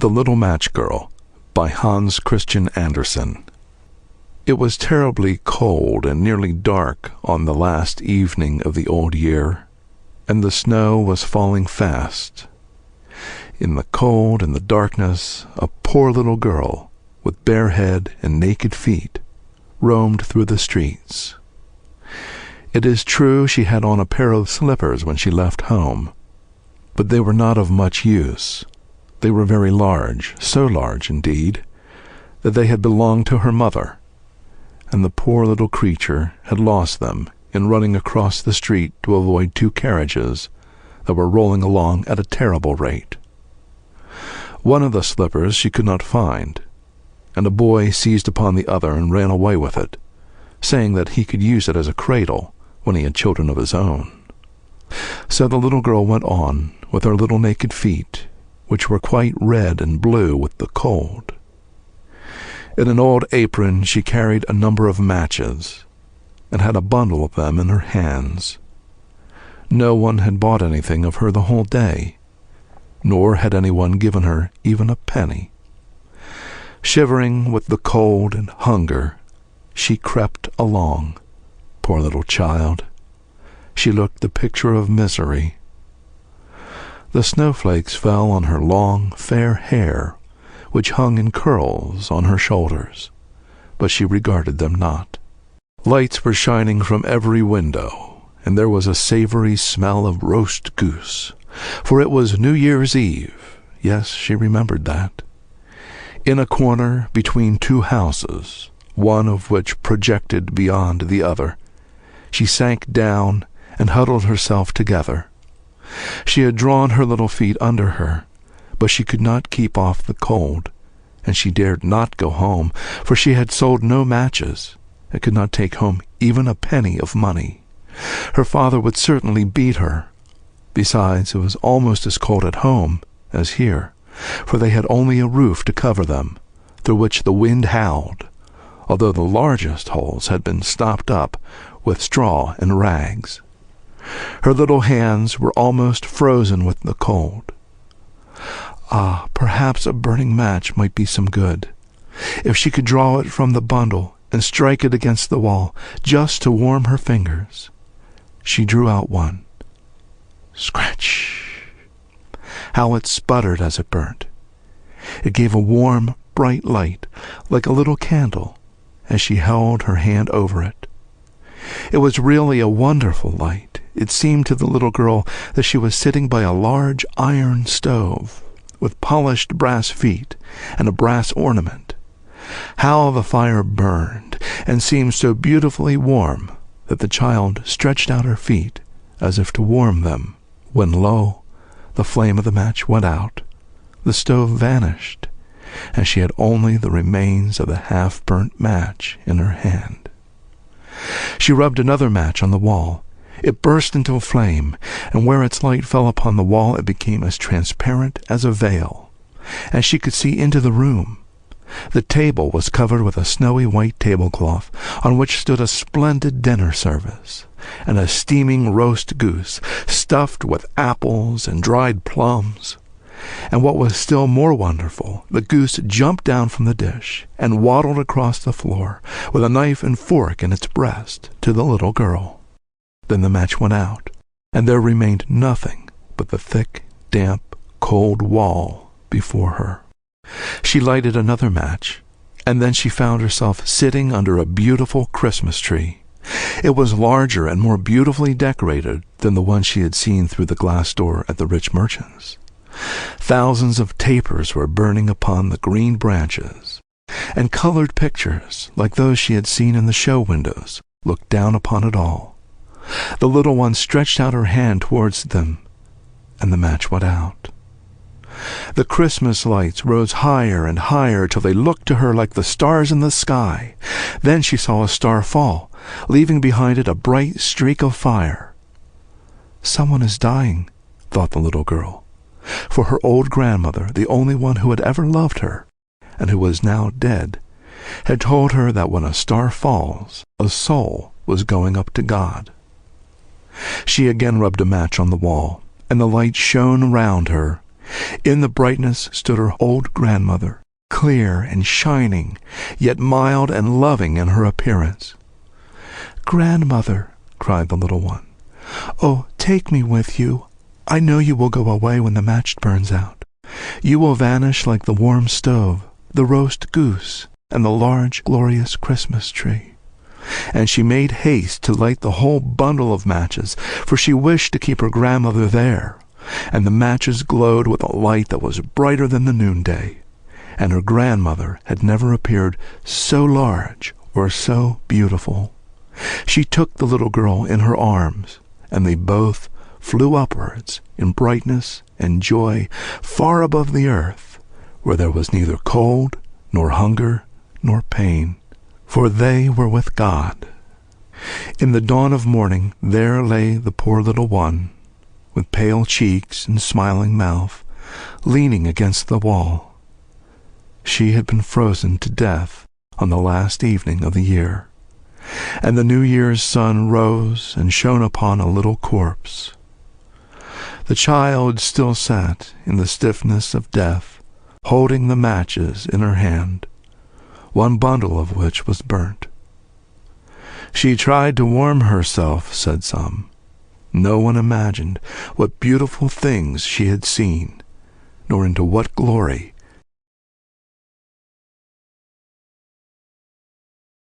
The Little Match Girl by Hans Christian Andersen. It was terribly cold and nearly dark on the last evening of the old year, and the snow was falling fast. In the cold and the darkness, a poor little girl, with bare head and naked feet, roamed through the streets. It is true she had on a pair of slippers when she left home, but they were not of much use. They were very large, so large, indeed, that they had belonged to her mother, and the poor little creature had lost them in running across the street to avoid two carriages that were rolling along at a terrible rate. One of the slippers she could not find, and a boy seized upon the other and ran away with it, saying that he could use it as a cradle when he had children of his own. So the little girl went on with her little naked feet, which were quite red and blue with the cold. In an old apron she carried a number of matches, and had a bundle of them in her hands. No one had bought anything of her the whole day, nor had anyone given her even a penny. Shivering with the cold and hunger, she crept along. Poor little child! She looked the picture of misery. The snowflakes fell on her long, fair hair, which hung in curls on her shoulders, but she regarded them not. Lights were shining from every window, and there was a savory smell of roast goose, for it was New Year's Eve. Yes, she remembered that. In a corner between two houses, one of which projected beyond the other, she sank down and huddled herself together. She had drawn her little feet under her, but she could not keep off the cold, and she dared not go home, for she had sold no matches, and could not take home even a penny of money. Her father would certainly beat her. Besides, it was almost as cold at home as here, for they had only a roof to cover them, through which the wind howled, although the largest holes had been stopped up with straw and rags. Her little hands were almost frozen with the cold. Ah, perhaps a burning match might be some good, if she could draw it from the bundle and strike it against the wall, just to warm her fingers. She drew out one. Scratch! How it sputtered as it burnt! It gave a warm, bright light, like a little candle, as she held her hand over it. It was really a wonderful light. It seemed to the little girl that she was sitting by a large iron stove, with polished brass feet and a brass ornament. How the fire burned, and seemed so beautifully warm that the child stretched out her feet as if to warm them, when lo, the flame of the match went out, the stove vanished, and she had only the remains of the half-burnt match in her hand. She rubbed another match on the wall. It burst into a flame, and where its light fell upon the wall it became as transparent as a veil, and she could see into the room. The table was covered with a snowy white tablecloth, on which stood a splendid dinner service, and a steaming roast goose, stuffed with apples and dried plums. And what was still more wonderful, the goose jumped down from the dish and waddled across the floor, with a knife and fork in its breast, to the little girl. Then the match went out, and there remained nothing but the thick, damp, cold wall before her. She lighted another match, and then she found herself sitting under a beautiful Christmas tree. It was larger and more beautifully decorated than the one she had seen through the glass door at the rich merchant's. Thousands of tapers were burning upon the green branches, and colored pictures, like those she had seen in the show windows, looked down upon it all. The little one stretched out her hand towards them, and the match went out. The Christmas lights rose higher and higher till they looked to her like the stars in the sky. Then she saw a star fall, leaving behind it a bright streak of fire. "Someone is dying," thought the little girl, for her old grandmother, the only one who had ever loved her, and who was now dead, had told her that when a star falls, a soul was going up to God. She again rubbed a match on the wall, and the light shone round her, In the brightness stood her old grandmother, clear and shining, yet mild and loving in her appearance. "Grandmother," cried the little one, "oh, take me with you. I know you will go away when the match burns out. You will vanish like the warm stove, the roast goose, and the large, glorious Christmas tree." And she made haste to light the whole bundle of matches, for she wished to keep her grandmother there. And the matches glowed with a light that was brighter than the noonday, and her grandmother had never appeared so large or so beautiful. She took the little girl in her arms, and they both flew upwards in brightness and joy far above the earth, where there was neither cold, nor hunger, nor pain, for they were with God. In the dawn of morning there lay the poor little one, with pale cheeks and smiling mouth, leaning against the wall. She had been frozen to death on the last evening of the year, and the New Year's sun rose and shone upon a little corpse. The child still sat in the stiffness of death, holding the matches in her hand, one bundle of which was burnt. She tried to warm herself, said some. No one imagined what beautiful things she had seen, nor into what glory